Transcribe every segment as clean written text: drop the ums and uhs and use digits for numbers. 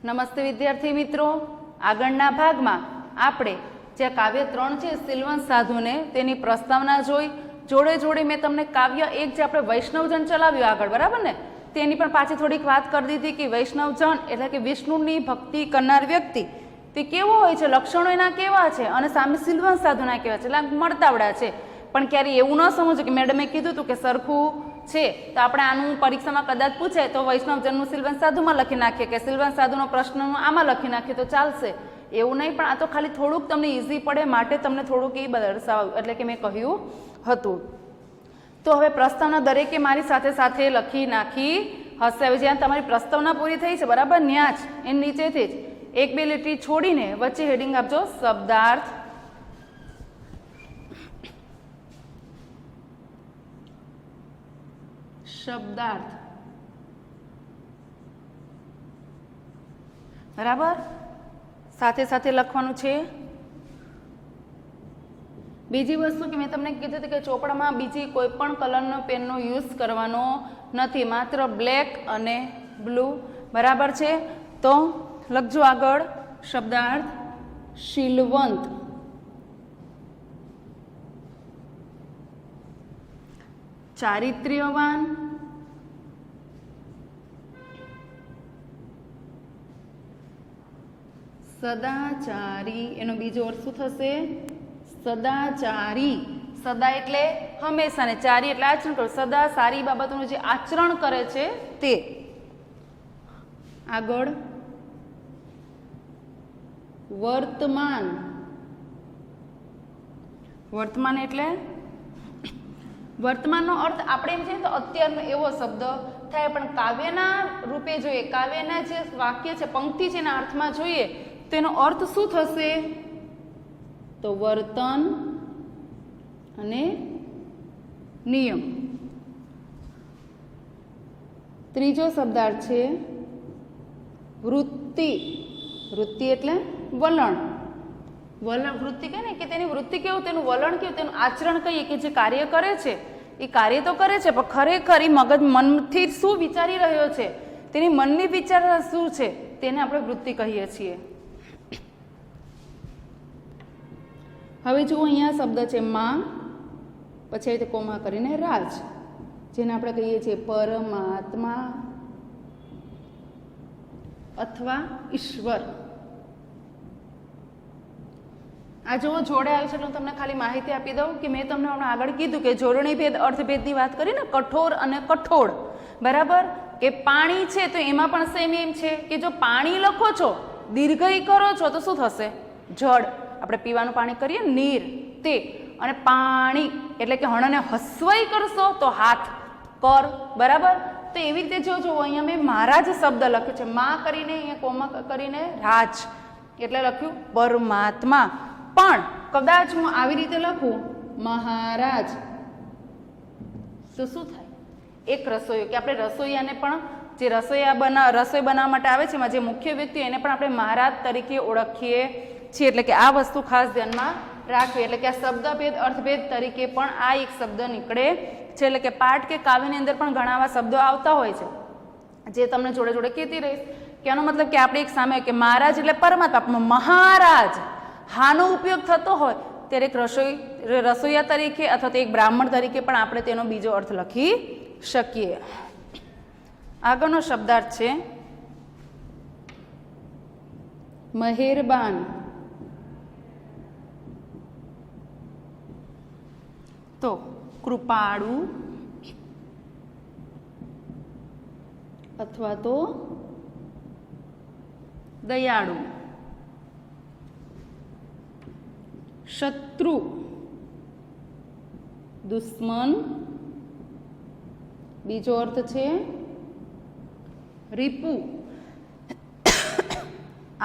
નમસ્તે વિદ્યાર્થી મિત્રો, આગળના ભાગમાં આપણે જે કાવ્ય 3 છે સિલવંત સાધુને તેની પ્રસ્તાવના જોઈ, જોડે જોડે મેં તમને કાવ્ય 1 જે આપણે વૈષ્ણવજન ચલાવ્યું આગળ, બરાબર ને, તેની પણ પાછી થોડીક વાત કરી દીધી કે વૈષ્ણવજન એટલે કે વિષ્ણુની ભક્તિ કરનાર વ્યક્તિ તે કેવો હોય છે, લક્ષણો એના કેવા છે અને સામે સિલવંત સાધુના કેવા છે, એટલે મળતાવડા છે. પણ ક્યારે એવું ન સમજવું કે મેડમે કીધું હતું કે સરખું છે તો આપણે આનું પરીક્ષામાં કદાચ પૂછે તો વૈષ્ણવજનનું સિલવંત સાધુમાં લખી નાખીએ કે સિલવંત સાધુનો પ્રશ્નનું આમાં લખી નાખીએ તો ચાલશે, એવું નહીં. પણ આ તો ખાલી થોડુંક તમને ઇઝી પડે માટે તમને થોડુંક એ દર્શાવ્યું, એટલે કે મેં કહ્યું હતું. તો હવે પ્રસ્તાવના દરેકે મારી સાથે સાથે લખી નાખી હશે. હવે જ્યાં તમારી પ્રસ્તાવના પૂરી થઈ છે, બરાબર, ન્યા જ એની નીચેથી જ 1-2 લીટી છોડીને વચ્ચે હેડિંગ આપજો શબ્દાર્થ. શબ્દાર્થ, બરાબર, સાથે સાથે લખવાનું છે. બીજી વસ્તુ કે મેં તમને કીધું હતું કે ચોપડામાં બીજી કોઈ પણ કલરનો પેનનો યુઝ કરવાનો નથી, માત્ર બ્લેક અને બ્લુ, બરાબર છે. તો લખજો આગળ શબ્દાર્થ શીલવંત. ચારિત્ર્યવાન, સદાચારી, એનો બીજો અર્થ શું થશે? સદાચારી. સદા એટલે હંમેશા ને ચારી એટલે આચરણ કરો, સદા સારી બાબતોનું જે આચરણ કરે છે તે. આગળ વર્તમાન. વર્તમાન એટલે વર્તમાનનો અર્થ આપણે એમ છે તો અત્યારનો એવો શબ્દ થાય, પણ કાવ્યના રૂપે જોઈએ, કાવ્યના જે વાક્ય છે, પંક્તિ છે, એના અર્થમાં જોઈએ તેનો અર્થ શું થશે? તો વર્તન અને નિયમ. ત્રીજો શબ્દાર્થ છે વૃત્તિ. વૃત્તિ એટલે વલણ. વલણ, વૃત્તિ કહે ને કે તેની વૃત્તિ કેવું, તેનું વલણ કેવું, તેનું આચરણ કહીએ કે જે કાર્ય કરે છે એ કાર્ય તો કરે છે પણ ખરેખર એ મગજ મનથી શું વિચારી રહ્યો છે, તેની મનની વિચારણા શું છે તેને આપણે વૃત્તિ કહીએ છીએ. હવે જુઓ અહીંયા શબ્દ છે માં, પછી રીતે કોમા કરીને રાજ, જેને આપણે કહીએ છીએ પરમાત્મા અથવા ઈશ્વર. આ જો જોડે આવ્યું છે એટલે હું તમને ખાલી માહિતી આપી દઉં કે મેં તમને હમણાં આગળ કીધું કે જોડણી ભેદ અર્થભેદની વાત કરી ને, કઠોર અને કઠોળ, બરાબર, કે પાણી છે તો એમાં પણ સેમ એમ છે કે જો પાણી લખો છો, દીર્ઘઈ કરો છો તો શું થશે? જળ. આપણે પીવાનું પાણી કરીએ નીર, તે. અને પાણી એટલે કે હણને હસવાઈ કરશો તો હાથ, કર, બરાબર. તો એવી રીતે જો જુઓ અહીંયા મેં મહારાજ શબ્દ લખ્યો છે, માં કરીને અહીંયા કોમા કરીને રાજ એટલે લખ્યું પરમાત્મા. પણ કદાચ હું આવી રીતે લખું મહારાજ તો શું થાય? એક રસોઈયો, કે આપણે રસોઈયાને પણ જે રસોઈ બનાવવા માટે આવે છે એમાં જે મુખ્ય વ્યક્તિ એને પણ આપણે મહારાજ તરીકે ઓળખીએ છીએ. એટલે કે આ વસ્તુ ખાસ ધ્યાનમાં રાખવી. એટલે કે આ શબ્દભેદ અર્થભેદ તરીકે પણ આ એક શબ્દ નીકળે છે. એટલે કે પાઠ કે કાવ્યની અંદર પણ ઘણા આવા શબ્દો આવતા હોય છે જે તમને જોડે જોડે કહેતી રહીશ. કે આનો મતલબ કે આપણે એક સામે કે મહારાજ એટલે પરમાત્મા, મહારાજ હાનો ઉપયોગ થતો હોય ત્યારે એક રસોઈયા તરીકે અથવા તો એક બ્રાહ્મણ તરીકે પણ આપણે તેનો બીજો અર્થ લખી શકીએ. આગળનો શબ્દાર્થ છે મહેરબાન. તો કૃપાળુ અથવા તો દયાળુ. શત્રુ, દુશ્મન, બીજો અર્થ છે રીપુ.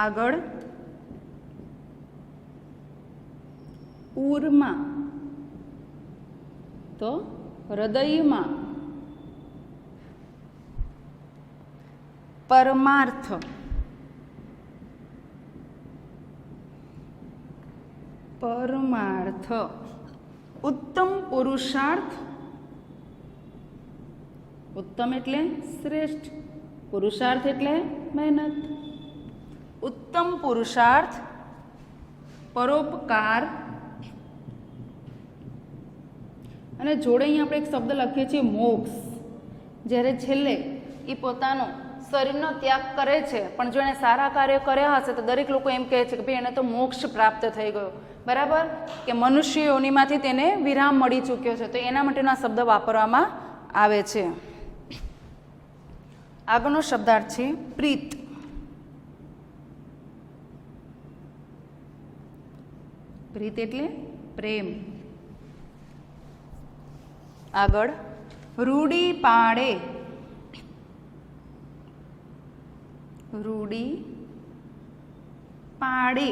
આગળ ઉર્મા, તો હૃદયમાં. પરમાર્થ, પરમાર્થ. ઉત્તમ પુરુષાર્થ, ઉત્તમ એટલે શ્રેષ્ઠ, પુરુષાર્થ એટલે મહેનત. ઉત્તમ પુરુષાર્થ, પરોપકાર, અને જોડે અહીં આપણે એક શબ્દ લખીએ છીએ મોક્ષ. જ્યારે છેલ્લે એ પોતાનો શરીરનો ત્યાગ કરે છે, પણ જો એને સારા કાર્ય કર્યા હશે તો દરેક લોકો એમ કહે છે કે ભાઈ એને તો મોક્ષ પ્રાપ્ત થઈ ગયો, બરાબર, કે મનુષ્ય યોનિમાંથી તેને વિરામ મળી ચૂક્યો છે. તો એના માટેનો આ શબ્દ વાપરવામાં આવે છે. આગળનો શબ્દાર્થ છે પ્રીત. પ્રીત એટલે પ્રેમ. આગળ રૂડી પાડે. રૂડી પાડે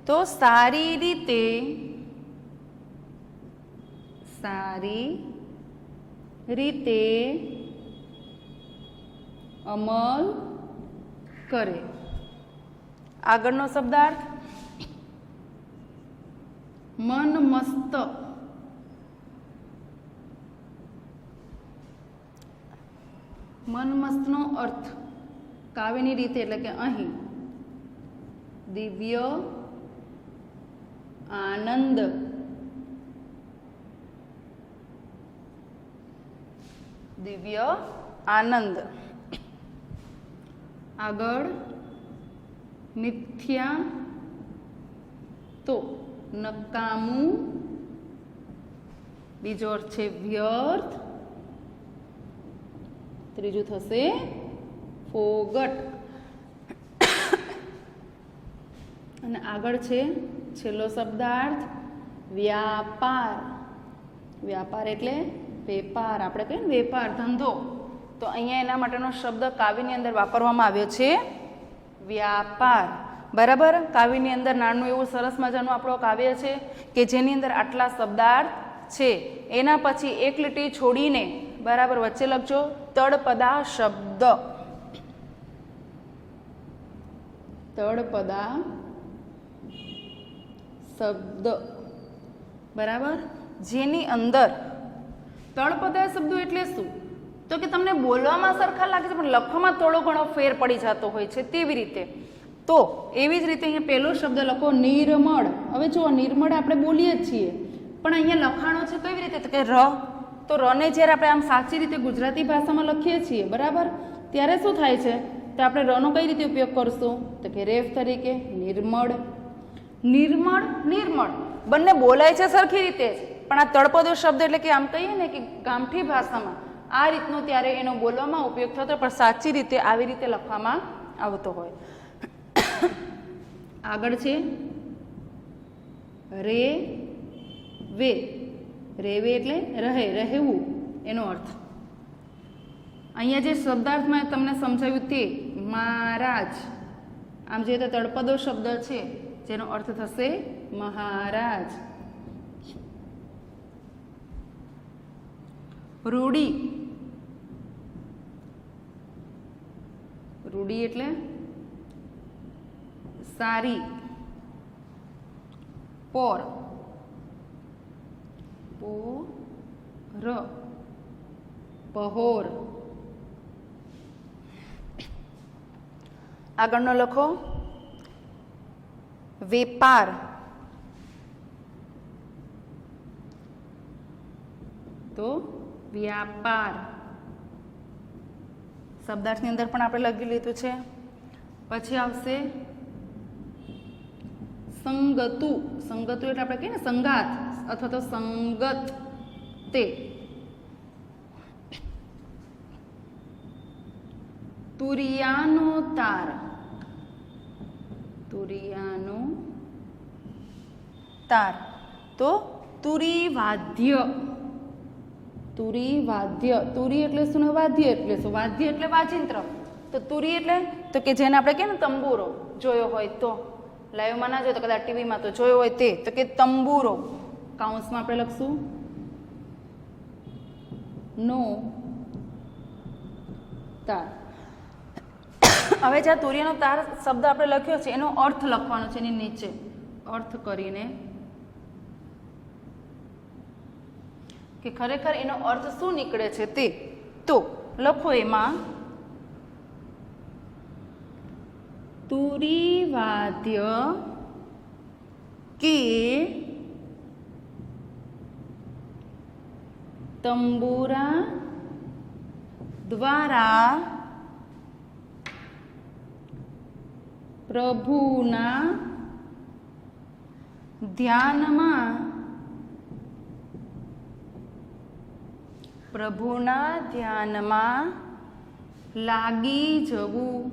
તો સારી રીતે, સારી રીતે અમલ કરે. આગળનો શબ્દાર્થ મન મસ્ત. મન મસ્તનો અર્થ કાવ્યની રીતે એટલે કે અહીં દિવ્ય આનંદ. દિવ્ય આનંદ. આગળ મિથ્યા તો નકામું. બીજો અર્થ છે વ્યર્થ. ત્રીજું થશે ફોગટ. અને આગળ છે છેલ્લો શબ્દાર્થ વ્યાપાર. વ્યાપાર એટલે વેપાર, આપણે કહીએ ને વેપાર, ધંધો. તો અહીંયા એના માટેનો શબ્દ કાવ્યની અંદર વાપરવામાં આવ્યો છે વ્યાપાર, બરાબર. કાવ્યની અંદર નાનું એવું સરસ મજાનું આપણું કાવ્ય છે કે જેની અંદર આટલા શબ્દાર્થ છે. એના પછી એક લીટી છોડીને બરાબર વચ્ચે લખજો તળપદા શબ્દ. તળપદા શબ્દ, બરાબર. જેની અંદર તળપદા શબ્દો એટલે શું? તો કે તમને બોલવામાં સરખા લાગે છે પણ લખવામાં થોડો ઘણો ફેર પડી જતો હોય છે, તેવી રીતે. તો એવી જ રીતે અહીંયા પહેલો શબ્દ લખો નિર્મળ. હવે જુઓ, નિર્મળ આપણે બોલીએ જ છીએ પણ અહીંયા લખાણો છે કેવી રીતે? તો કે ર. તો રને જ્યારે આપણે આમ સાચી રીતે ગુજરાતી ભાષામાં લખીએ છીએ, બરાબર, ત્યારે શું થાય છે? તો આપણે રનો કઈ રીતે ઉપયોગ કરશું? તો કે રેફ તરીકે નિર્મળ. નિર્મળ, નિર્મળ બંને બોલાય છે સરખી રીતે જ, પણ આ તળપદો શબ્દ એટલે કે આમ કહીએ ને કે ગામઠી ભાષામાં આ રીતનો ત્યારે એનો બોલવામાં ઉપયોગ થતો, પણ સાચી રીતે આવી રીતે લખવામાં આવતો હોય. આગળ છે રે વે. રેવે એટલે રહે, રહેવું એનો અર્થ. અહીંયા જે શબ્દાર્થમાં તમને સમજાવ્યું તે મહારાજ. આમ જોઈએ તો તળપદો શબ્દ છે જેનો અર્થ થશે મહારાજ. રૂડી. રૂડી એટલે સારી. પોર. પોર. પહોર. આગળનો લખો વેપાર. તો વ્યાપાર. શબ્દાર્થની અંદર પણ આપણે લખી લીધું છે. પછી આવશે સંગતુ. સંગતુ એટલે આપણે કહીએ ને સંગાત અથવા તો સંગત તે. તુરિયાનો તાર. તુરિયાનો તાર. તો તુરી વાદ્ય. તુરી વાદ્ય. તુરી એટલે શું ને વાદ્ય એટલે શું? વાદ્ય એટલે વાજિંત્ર. તો તુરી એટલે તો કે જેને આપણે કહીએ ને તંબુરો, જોયો હોય તો, લાઈવમાં ના જોયો તો કદાચ ટીવીમાં તો જોયો હોય તે, તો કે તંબુરો. કાઉન્સમાં આપણે લખશું નો તાર. હવે જ્યાં તુરિયાનો તાર શબ્દ આપણે લખ્યો છે એનો અર્થ લખવાનો છે એની નીચે. અર્થ કરીને કે ખરેખર એનો અર્થ શું નીકળે છે તે તો લખો એમાં તુરી વાદ્ય કે તંબુરા દ્વારા પ્રભુના ધ્યાનમાં લાગી જવું.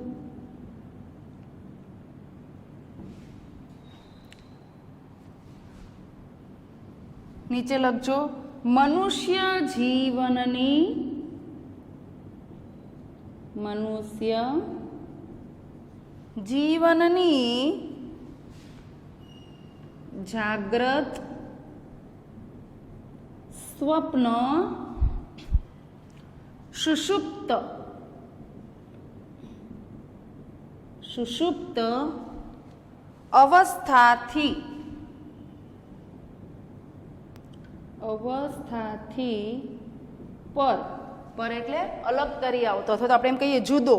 નીચે લખજો મનુષ્ય જીવનની જાગ્રત સ્વપ્ન સુષુપ્ત અવસ્થાથી પર એટલે અલગ તરી આવતો અથવા તો આપણે એમ કહીએ જુદો.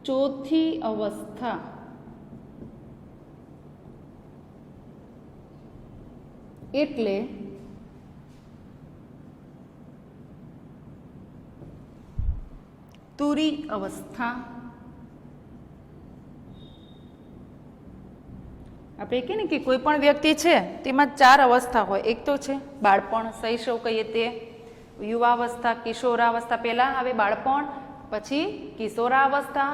ચોથી અવસ્થા એટલે તુરી અવસ્થા. આપણે કહીએ ને કે કોઈ પણ વ્યક્તિ છે તેમાં 4 અવસ્થા હોય. એક તો છે બાળપણ, શૈશવ કહીએ તે, યુવાવસ્થા, કિશોરાવસ્થા. પહેલા આવે બાળપણ, પછી કિશોરાવસ્થા,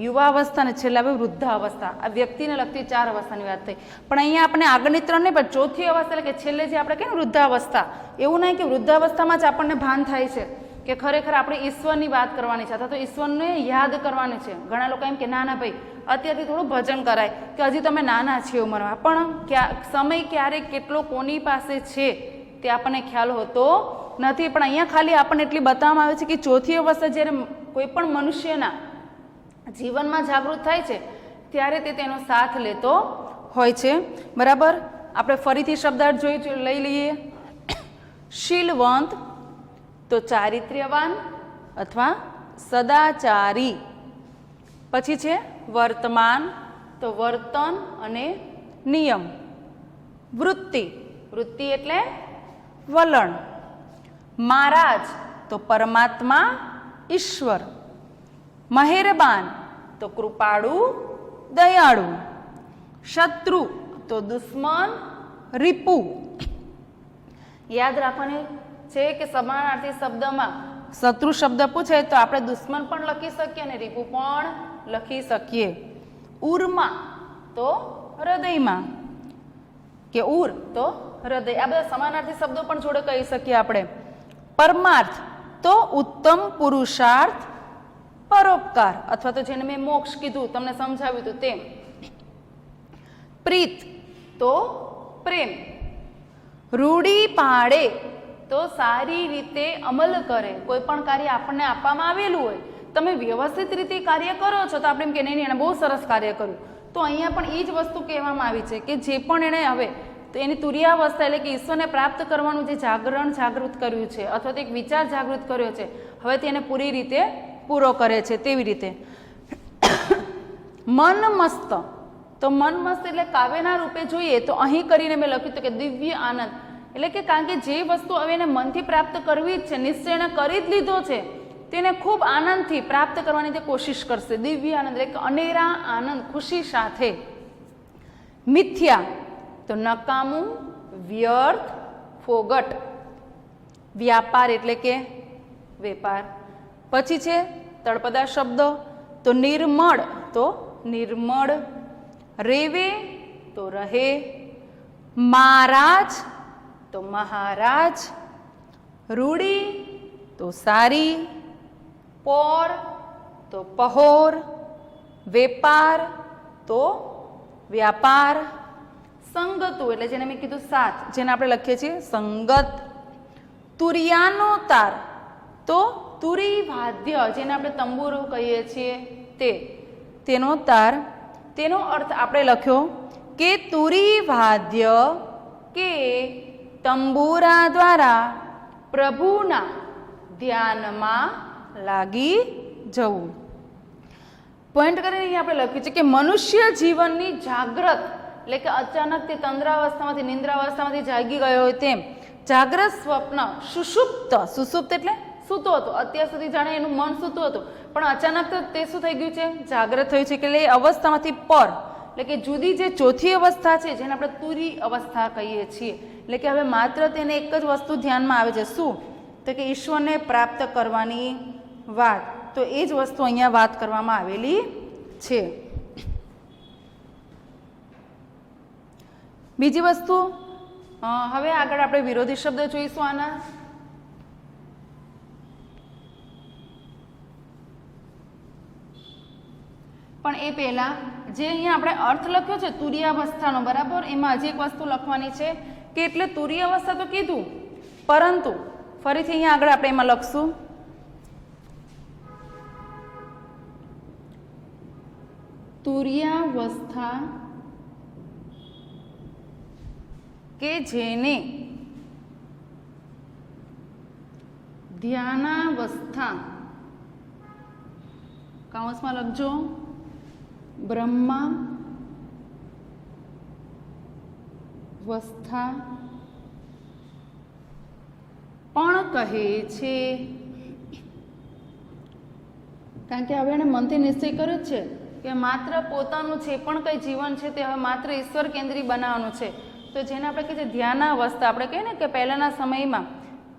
યુવાવસ્થા અને છેલ્લા આવે વૃદ્ધાવસ્થા. આ વ્યક્તિને લગતી 4 અવસ્થાની વાત થઈ. પણ અહીંયા આપણે આગળની 3 નહીં, પણ ચોથી અવસ્થા એટલે કે છેલ્લે જે આપણે કહીએ ને વૃદ્ધાવસ્થા. એવું નહીં કે વૃદ્ધાવસ્થામાં જ આપણને ભાન થાય છે કે ખરેખર આપણે ઈશ્વરની વાત કરવાની છે અથવા તો ઈશ્વરને યાદ કરવાની છે. ઘણા લોકો એમ કે ના ભાઈ અત્યારથી થોડું ભજન કરાય કે હજી તમે નાના છે ઉંમરમાં. પણ સમય ક્યારે કેટલો કોની પાસે છે તે આપણને ખ્યાલ હોતો નથી. પણ અહીંયા ખાલી આપણને એટલી બતાવવામાં આવે છે કે ચોથી અવસ્થા જ્યારે કોઈ પણ મનુષ્યના જીવનમાં જાગૃત થાય છે ત્યારે તે તેનો સાથ લેતો હોય છે. બરાબર. આપણે ફરીથી શબ્દાર્થ લઈ લઈએ. શીલવંત તો ચારિત્ર્યવાન અથવા સદાચારી. પછી છે વર્તમાન તો વર્તન અને નિયમ. વૃત્તિ એટલે વલણ. મહારાજ તો પરમાત્મા ઈશ્વર. મહેરબાન તો કૃપાળુ દયાળુ. શત્રુ તો દુશ્મન રીપુ. યાદ રાખવાની છે કે સમાનાર્થી શબ્દમાં શત્રુ શબ્દ પૂછે તો આપણે દુશ્મન પણ લખી શકીએ અને રીપુ પણ લખી શકીએ. ઉરમાં તો હૃદયમાં કે ઉર તો હૃદય. આ બધા સમાનાર્થી શબ્દો પણ જોડે કહી શકીએ આપણે. પરમાર્થ તો ઉત્તમ પુરુષાર્થ, પરોપકાર અથવા તો જેને મેં મોક્ષ કીધું તમને સમજાવ્યું હતું તેમ. પ્રીત તો પ્રેમ. રૂઢી પાડે તો સારી રીતે અમલ કરે. કોઈ પણ કાર્ય આપણને આપવામાં આવેલું હોય, તમે વ્યવસ્થિત રીતે કાર્ય કરો છો તો આપણે એમ કે નહીં એને બહુ સરસ કાર્ય કર્યું. તો અહીંયા પણ એ જ વસ્તુ કહેવામાં આવી છે કે જે પણ એણે હવે તો એની તુર્યાવસ્થા એટલે કે ઈશ્વરને પ્રાપ્ત કરવાનું જે જાગૃત કર્યું છે અથવા તો એક વિચાર જાગૃત કર્યો છે, હવે તેને પૂરી રીતે પૂરો કરે છે. તેવી રીતે મન મસ્ત તો મન મસ્ત એટલે કાવ્યના રૂપે જોઈએ તો અહીં કરીને મેં લખ્યું હતું કે દિવ્ય આનંદ એટલે કે કારણ કે જે વસ્તુ હવે એને મનથી પ્રાપ્ત કરવી જ છે, નિશ્ચય એને કરી જ લીધો છે, તેને ખૂબ આનંદથી પ્રાપ્ત કરવાની તે કોશિશ કરશે. દિવ્ય આનંદ એટલે કે અનેરા આનંદ, ખુશી સાથે. મિથ્યા તો નકામું, વ્યર્થ, ફોગટ. વ્યાપાર એટલે કે વેપાર. પછી છે તળપદા શબ્દો તો નિર્મળ તો નિર્મળ. રેવે તો રહે. મહારાજ તો મહારાજ. રૂડી તો સારી. પોર તો પહોર. વેપાર તો વ્યાપાર. સંગતુ એટલે જેને મેં કીધું સાથ, જેને આપણે લખીએ છીએ સંગત. તુરિયાનો તાર તો તુરી વાદ્ય જેને આપણે તંબુરો કહીએ છીએ તેનો તાર. તેનો અર્થ આપણે લખ્યો કે તુરી વાદ્ય કે તંબુરા દ્વારા પ્રભુના ધ્યાનમાં લાગી જવું. પોઈન્ટ કરીને અહીંયા આપણે લખ્યું છે કે મનુષ્ય જીવનની જાગ્રત એટલે કે અચાનક તે તંદ્રાવસ્થામાંથી નિંદ્રાવસ્થામાંથી જાગી ગયો હોય તેમ જાગ્રત સ્વપ્ન સુષુપ્ત, સુષુપ્ત એટલે સૂતો હતો, અત્યાર સુધી જાણે એનું મન સૂતું હતું, પણ અચાનક તે શું થઈ ગયું છે, જાગ્રત થયું છે. એટલે એ અવસ્થામાંથી પર એટલે કે જુદી જે ચોથી અવસ્થા છે જેને આપણે તુરી અવસ્થા કહીએ છીએ. એટલે કે હવે માત્ર તેને એક જ વસ્તુ ધ્યાનમાં આવે છે, શું, તો કે ઈશ્વરને પ્રાપ્ત કરવાની વાત. તો એ જ વસ્તુ અહીંયા વાત કરવામાં આવેલી છે. બીજી વસ્તુ, હવે આગળ આપણે વિરોધી શબ્દ જોઈશું આના. પણ એ પહેલા જે અહીંયા આપણે અર્થ લખ્યો છે તુરીયાવસ્થાનો, બરાબર, એમાં હજી એક વસ્તુ લખવાની છે કે એટલે તુરીયાવસ્થા તો કીધું, પરંતુ ફરીથી અહીંયા આગળ આપણે એમાં લખશું તુરીયાવસ્થા કે જેને ધ્યાનાવસ્થા, કૌંસમાં લખજો, બ્રહ્માવસ્થા પણ કહે છે. કારણ કે હવે એને મનથી નિશ્ચય કર્યો છે કે માત્ર પોતાનું જે પણ કંઈ જીવન છે તે હવે માત્ર ઈશ્વર કેન્દ્રી બનાવવાનું છે. તો જેને આપણે કહીએ છીએ ધ્યાનાવસ્થા, આપણે કહીએ ને કે પહેલાંના સમયમાં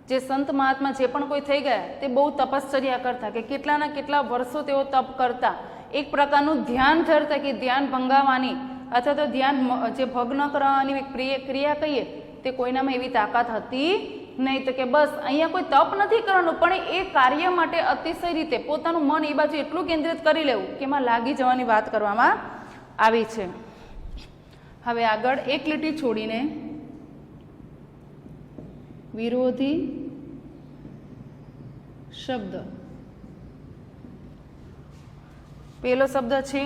જે સંત મહાત્મા જે પણ કોઈ થઈ ગયા તે બહુ તપશ્ચર્યા કરતા, કે કેટલાના કેટલા વર્ષો તેઓ તપ કરતા, એક પ્રકારનું ધ્યાન ધરતા કે ધ્યાન ભંગાવવાની અથવા તો ધ્યાન જે ભગ્ન કરવાની ક્રિયા કહીએ તે કોઈનામાં એવી તાકાત હતી નહીં. તો કે બસ અહીંયા કોઈ તપ નથી કરવાનું, પણ એ કાર્ય માટે અતિશય રીતે પોતાનું મન એ બાજુ એટલું કેન્દ્રિત કરી લેવું કે એમાં લાગી જવાની વાત કરવામાં આવી છે. હવે આગળ એક લીટી છોડીને વિરોધી શબ્દ. પહેલો શબ્દ છે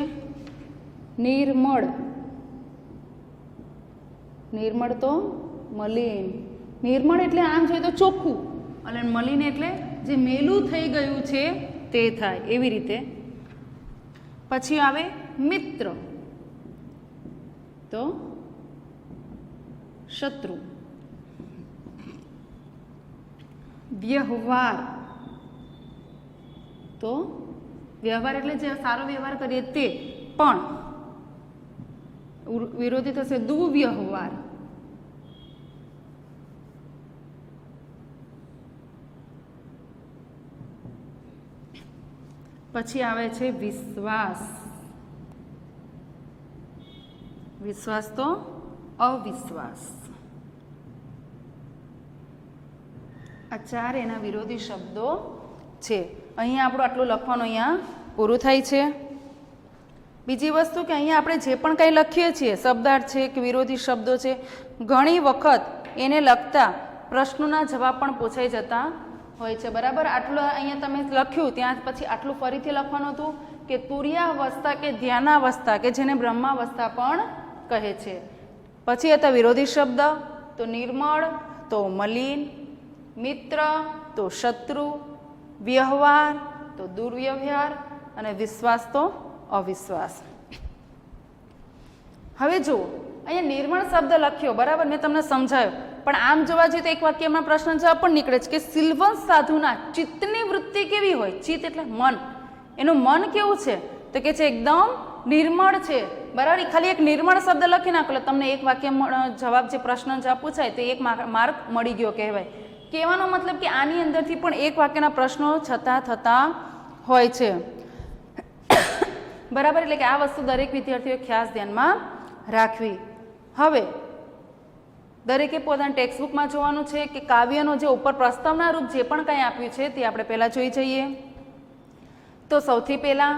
નિર્મળ. નિર્મળ તો મલિન. નિર્મળ એટલે આમ જોઈએ તો ચોખ્ખું, અને મલિન એટલે જે મેલું થઈ ગયું છે તે થાય, એવી રીતે. પછી આવે મિત્ર તો શત્રુ. વ્યવહાર તો વ્યવહાર એટલે જે સારો વ્યવહાર કરીએ તે, પણ વિરોધી થશે દુર્વ્યવહાર. પછી આવે છે વિશ્વાસ. વિશ્વાસ તો અવિશ્વાસ. આ ચાર એના વિરોધી શબ્દો છે. અહીંયા આપણું આટલું લખવાનું અહીંયા પૂરું થાય છે. બીજી વસ્તુ કે અહીંયા આપણે જે પણ કંઈ લખીએ છીએ, શબ્દાર્થ છે કે વિરોધી શબ્દો છે, ઘણી વખત એને લગતા પ્રશ્નોના જવાબ પણ પૂછાઈ જતા હોય છે, બરાબર. આટલું અહીંયા તમે લખ્યું, ત્યાં પછી આટલું ફરીથી લખવાનું હતું કે તુર્યાવસ્થા કે ધ્યાનાવસ્થા કે જેને બ્રહ્માવસ્થા પણ કહે છે. પછી હતા વિરોધી શબ્દ તો નિર્મળ તો મલિન, મિત્ર તો શત્રુ, વ્યવહાર તો દુર્વ્યવહાર, અને વિશ્વાસ તો અવિશ્વાસ. હવે જુઓ, અહીંયા નિર્મળ શબ્દ લખ્યો, બરાબર, મેં તમને સમજાયો, પણ આમ જોવા જઈએ તો એક વાક્યમાં પ્રશ્ન જવાબ પણ નીકળે છે કે સિલવંત સાધુના ચિત્તની વૃત્તિ કેવી હોય. ચિત્ત એટલે મન. એનું મન કેવું છે તો કે છે એકદમ નિર્મળ છે, બરાબર. ખાલી એક નિર્મળ શબ્દ લખી નાખો એટલે તમને એક વાક્ય જવાબ, જે પ્રશ્ન જવાબ પૂછાય તો એક માર્ક મળી ગયો કહેવાય. કહેવાનો મતલબ કે આની અંદરથી પણ એક વાક્યના પ્રશ્નો થતા હોય છે, બરાબર. એટલે કે આ વસ્તુ દરેક વિદ્યાર્થીઓએ ખાસ ધ્યાનમાં રાખવી. હવે દરેકે પોતાના ટેક્સ્ટબુકમાં જોવાનું છે કે કાવ્યનો જે ઉપર પ્રસ્તાવના રૂપ જે પણ કંઈ આપ્યું છે તે આપણે પહેલાં જોઈ જઈએ. તો સૌથી પહેલાં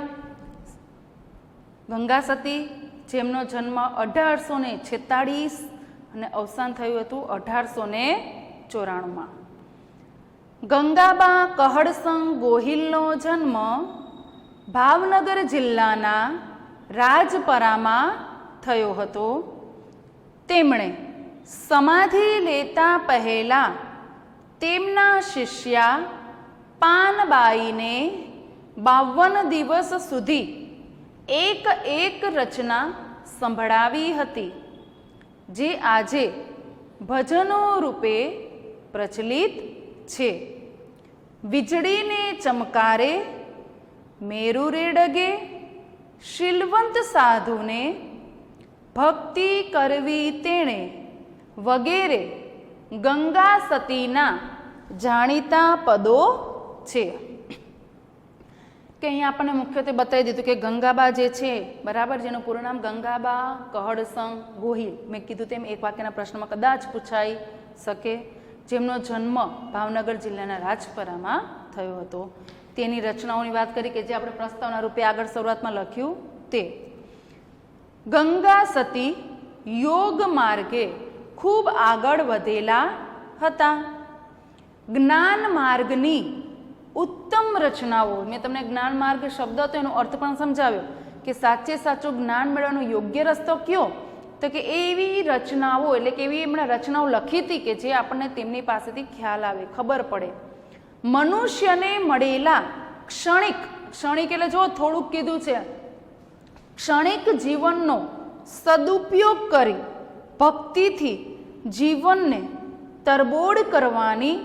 ગંગા સતી, જેમનો જન્મ 1846 અને અવસાન થયું હતું 1894. ગંગાબા કહળસંગ ગોહિલનો જન્મ ભાવનગર જિલ્લાના રાજપરામાં થયો હતો. તેમણે સમાધિ લેતા પહેલા તેમના શિષ્યા પાનબાઈને 52 દિવસ સુધી એક રચના સંભળાવી હતી, જે આજે ભજનો રૂપે પ્રચલિત છે. વીજળીને ચમકારે, મેરુ રે ડગે, શીલવંત સાધુને ભક્તિ કરવી તેણે, વગેરે ગંગા સતીના જાણીતા પદો છે. કે અહીંયા આપણને મુખ્યત્વે બતાવી દીધું કે ગંગાબા જે છે, બરાબર, જેનું પૂરું નામ ગંગાબા કહડસંગ ગોહિલ, મેં કીધું તેમ એક વાક્યના પ્રશ્નમાં કદાચ પૂછાઈ શકે, જેમનો જન્મ ભાવનગર જિલ્લાના રાજપરામાં થયો હતો. તેની રચનાઓની વાત કરી કે જે આપણે પ્રસ્તાવના રૂપે આગળ શરૂઆતમાં લખ્યું તે. ગંગા સતી યોગ માર્ગે ખૂબ આગળ વધેલા હતા. જ્ઞાન માર્ગની ઉત્તમ રચનાઓ, મેં તમને જ્ઞાન માર્ગ શબ્દ હતો એનો અર્થ પણ સમજાવ્યો કે સાચે સાચું જ્ઞાન મેળવવાનો યોગ્ય રસ્તો કયો, તો કે એવી રચનાઓ, એટલે કે એવી એમણે રચનાઓ લખી હતી કે જે આપણને તેમની પાસેથી ખ્યાલ આવે, ખબર પડે. મનુષ્યને મળેલા ક્ષણિક એટલે જો થોડુંક કીધું છે, ક્ષણિક જીવનનો સદુપયોગ કરી ભક્તિથી જીવનને તરબોળ કરવાની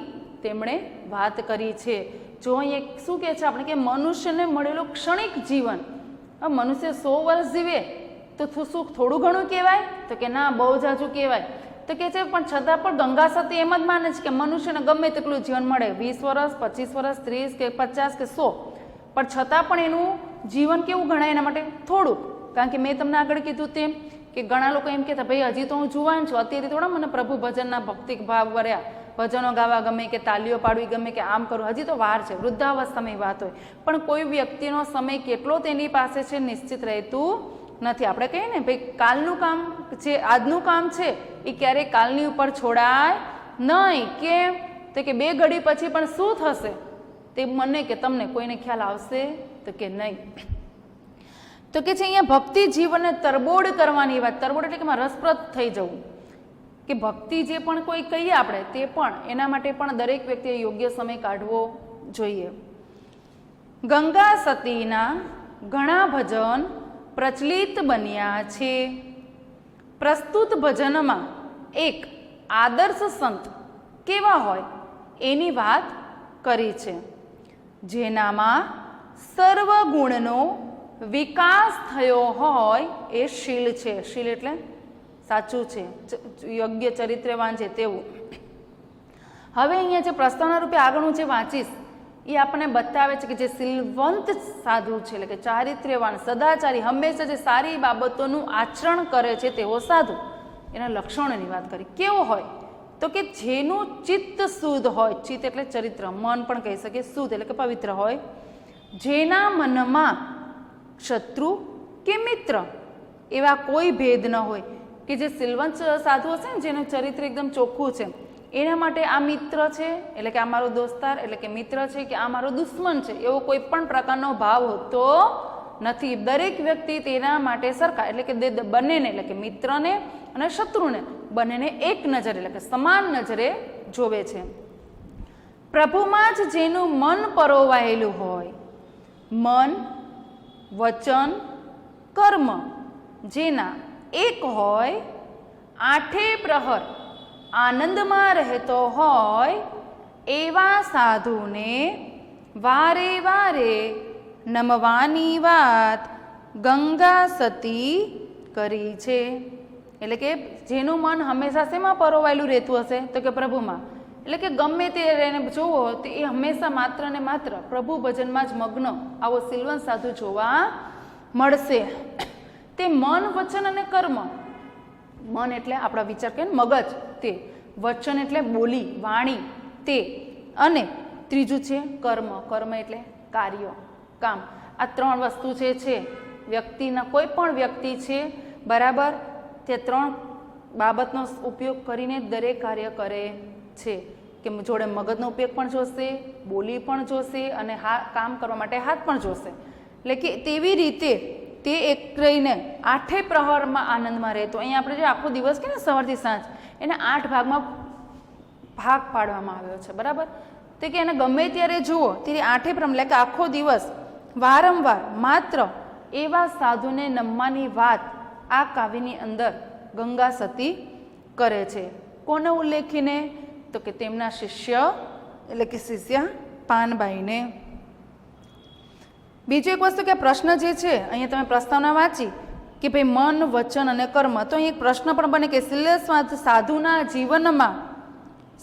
તેમણે વાત કરી છે. જો અહીંયા શું કહે છે આપણે કે મનુષ્યને મળેલું ક્ષણિક જીવન, મનુષ્ય 100 વર્ષ જીવે તો શું થોડું ઘણું કહેવાય, તો કે ના, બહુ જાજુ કહેવાય. તો કે છે પણ છતાં પણ ગંગા સતી એમ જ માને છે કે મનુષ્યને ગમે તેટલું જીવન મળે, 20 વર્ષ, 25 વર્ષ, 30 કે 50 કે 100, પણ છતાં પણ એનું જીવન કેવું ગણાય એના માટે થોડુંક. કારણ કે મેં તમને આગળ કીધું તેમ કે ઘણા લોકો એમ કહેતા ભાઈ હજી તો હું જુવાન છું, અત્યારે થોડા મને પ્રભુ ભજનના ભક્તિ ભાવ વર્યા, ભજનો ગાવા ગમે કે તાલીઓ પાડવી ગમે કે આમ કરું, હજી તો વાર છે, વૃદ્ધાવસ્થામાં વાત હોય. પણ કોઈ વ્યક્તિનો સમય કેટલો તેની પાસે છે નિશ્ચિત રહેતું નથી. આપણે કહીએ ને ભાઈ કાલનું કામ છે, આજનું કામ છે એ ક્યારેય કાલની ઉપર છોડાય નહીં. કેમ? તો કે 2 ઘડી પછી પણ શું થશે તે મને કે તમને કોઈને ખ્યાલ આવશે તો કે નહીં. તો કે છે અહીંયા ભક્તિ જીવનને તરબોળ કરવાની વાત. તરબોળ એટલે કે એમાં રસપ્રદ થઈ જવું, કે ભક્તિ જે પણ કોઈ કહીએ આપણે તે પણ એના માટે પણ દરેક વ્યક્તિએ યોગ્ય સમય કાઢવો જોઈએ. ગંગા સતીના ઘણા ભજન પ્રચલિત બન્યા છે. પ્રસ્તુત ભજનમાં એક આદર્શ સંત કેવા હોય એની વાત કરી છે, જેનામાં સર્વ ગુણનો વિકાસ થયો હોય એ શીલ છે. શીલ એટલે સાચું છે, યોગ્ય ચરિત્રવાન છે તેવું. હવે અહીંયા જે પ્રસ્તાવના રૂપે આગળ હું જે વાંચીશ એ આપણને બતાવે છે કે જે શીલવંત સાધુ છે, એટલે કે ચારિત્ર્યવાન, સદાચારી, હંમેશા જે સારી બાબતોનું આચરણ કરે છે તેવો સાધુ, એના લક્ષણોની વાત કરી. કેવો હોય તો કે જેનું ચિત્ત શુદ્ધ હોય, ચિત્ત એટલે ચરિત્ર, મન પણ કહી શકીએ, શુદ્ધ એટલે કે પવિત્ર હોય, જેના મનમાં શત્રુ કે મિત્ર એવા કોઈ ભેદ ન હોય. કે જે શીલવંત સાધુ હશે ને જેનું ચરિત્ર એકદમ ચોખ્ખું છે, એના માટે આ મિત્ર છે એટલે કે આ મારો દોસ્તાર, એટલે કે મિત્ર છે કે આ મારો દુશ્મન છે, એવો કોઈ પણ પ્રકારનો ભાવ હોતો નથી. દરેક વ્યક્તિ તેના માટે સરખા, એટલે કે બંનેને, એટલે કે મિત્રને અને શત્રુને બંનેને એક નજરે, એટલે કે સમાન નજરે જોવે છે. પ્રભુમાં જ જેનું મન પરોવાયેલું હોય, મન, વચન, કર્મ જેના એક હોય, 8 પ્રહર આનંદમાં રહેતો હોય, એવા સાધુને વારે વારે નમવાની વાત ગંગા સતી કરી છે. એટલે કે જેનું મન હંમેશા શેમાં પરોવાયેલું રહેતું હશે તો કે પ્રભુમાં, એટલે કે ગમે તે એને જોવો તો એ હંમેશા માત્ર ને માત્ર પ્રભુ ભજનમાં જ મગ્ન આવો શીલવંત સાધુ જોવા મળશે. તે મન, વચન અને કર્મ, મન એટલે આપણા વિચાર કે મગજ, તે વચન એટલે બોલી, વાણી, તે, અને ત્રીજું છે કર્મ. કર્મ એટલે કાર્ય, કામ. આ 3 વસ્તુ છે વ્યક્તિના, કોઈ પણ વ્યક્તિ છે, બરાબર, તે 3 બાબતનો ઉપયોગ કરીને દરેક કાર્ય કરે છે. કે જોડે મગજનો ઉપયોગ પણ જોશે, બોલી પણ જોશે અને કામ કરવા માટે હાથ પણ જોશે. એટલે કે તેવી રીતે તે એક રહીને 8 પ્રહરમાં આનંદમાં રહેતો. અહીંયા આપણે જે આખો દિવસ કે ને સવારથી સાંજ એને 8 ભાગમાં ભાગ પાડવામાં આવ્યો છે, બરાબર. તો કે એને ગમે ત્યારે જુઓ ત્યારે આઠે પ્રમ એટલે કે આખો દિવસ વારંવાર માત્ર એવા સાધુને નમવાની વાત આ કાવ્યની અંદર ગંગા સતી કરે છે. કોને ઉલ્લેખીને? તો કે તેમના શિષ્ય એટલે કે શિષ્યા પાનબાઈને. બીજી એક વસ્તુ કે પ્રશ્ન જે છે અહીંયા તમે પ્રસ્તાવના વાંચી કે ભાઈ મન, વચન અને કર્મ, તો અહીં એક પ્રશ્ન પણ બને કે શીલસ્વાદ સાધુના જીવનમાં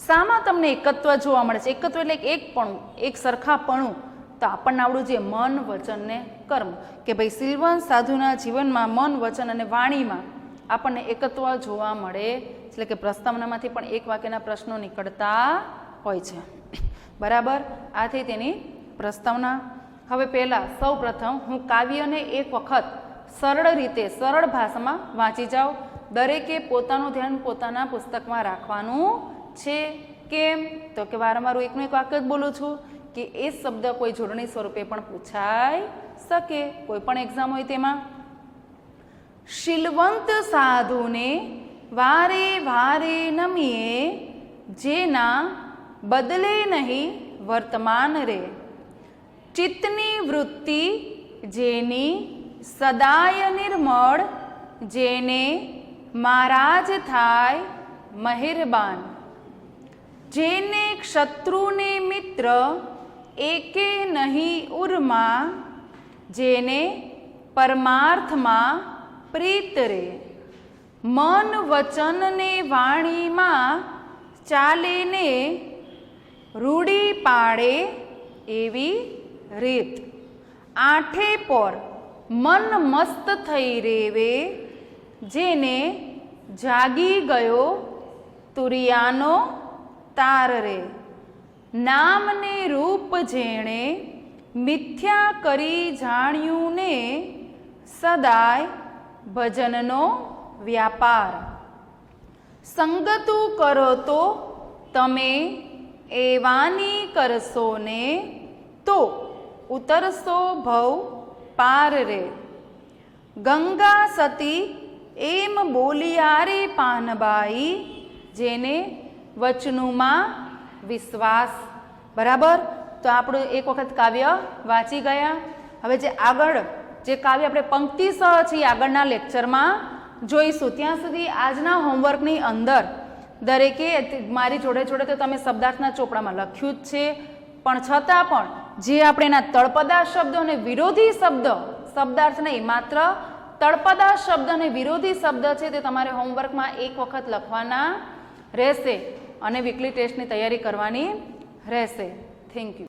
શામાં તમને એકત્વ જોવા મળે છે? એકત્વ એટલે એકપણું, એક સરખાપણું. તો આપણને આવડું જે મન, વચન ને કર્મ, કે ભાઈ શીલવંત સાધુના જીવનમાં મન, વચન અને વાણીમાં આપણને એકત્વ જોવા મળે. એટલે કે પ્રસ્તાવનામાંથી પણ એક વાક્યના પ્રશ્નો નીકળતા હોય છે. બરાબર, આ થઈ તેની પ્રસ્તાવના. હવે પહેલાં સૌ પ્રથમ હું કાવ્યને એક વખત સરળ રીતે, સરળ ભાષામાં વાંચી જાઉં. દરેકે પોતાનું ધ્યાન પોતાના પુસ્તકમાં રાખવાનું છે. કેમ? તો કે વારંવાર હું એકનું એક વાક્ય જ બોલું છું કે એ શબ્દ કોઈ જોડણી સ્વરૂપે પણ પૂછાઈ શકે, કોઈ પણ એક્ઝામ હોય તેમાં. શીલવંત સાધુને વારે વારે નમીએ, જેના બદલે નહીં વર્તમાન રે. ચિત્તની વૃત્તિ જેની સદાય નિર્મળ, જેને મહારાજ થાય મહેરબાન. જેને શત્રુને મિત્ર એકે નહીં ઉર્મા, જેને પરમાર્થમાં પ્રીત રે. મન, વચન ને વાણીમાં ચાલે ને રૂડી પાડે એવી રીત. આઠે પર મન મસ્ત થઈ રેવે, જેને જાગી ગયો તુરિયાનો તાર રે. નામ ને રૂપ જેણે મિથ્યા કરી જાણ્યું ને, સદાય ભજનનો વ્યાપાર. સંગતું કરો તો તમે એવાની કરશો ને, તો ઉતરશો ભવ પાર રે. ગંગા સતી એમ બોલિયા રે પાનબાઈ, જેને વચનુમાં વિશ્વાસ. બરાબર, તો આપણું એક વખત કાવ્ય વાંચી ગયા. હવે જે આગળ જે કાવ્ય આપણે પંક્તિસહ છીએ આગળના લેક્ચરમાં જોઈશું. ત્યાં સુધી આજના હોમવર્કની અંદર દરેકે મારી જોડે જોડે તો તમે શબ્દાર્થના ચોપડામાં લખ્યું જ છે, પણ છતાં પણ જે આપણે એના તળપદા શબ્દો અને વિરોધી શબ્દ, શબ્દાર્થ નહીં, માત્ર તળપદા શબ્દ અને વિરોધી શબ્દ છે તે તમારે હોમવર્કમાં એક વખત લખવાના રહેશે અને વીકલી ટેસ્ટની તૈયારી કરવાની રહેશે. Thank you.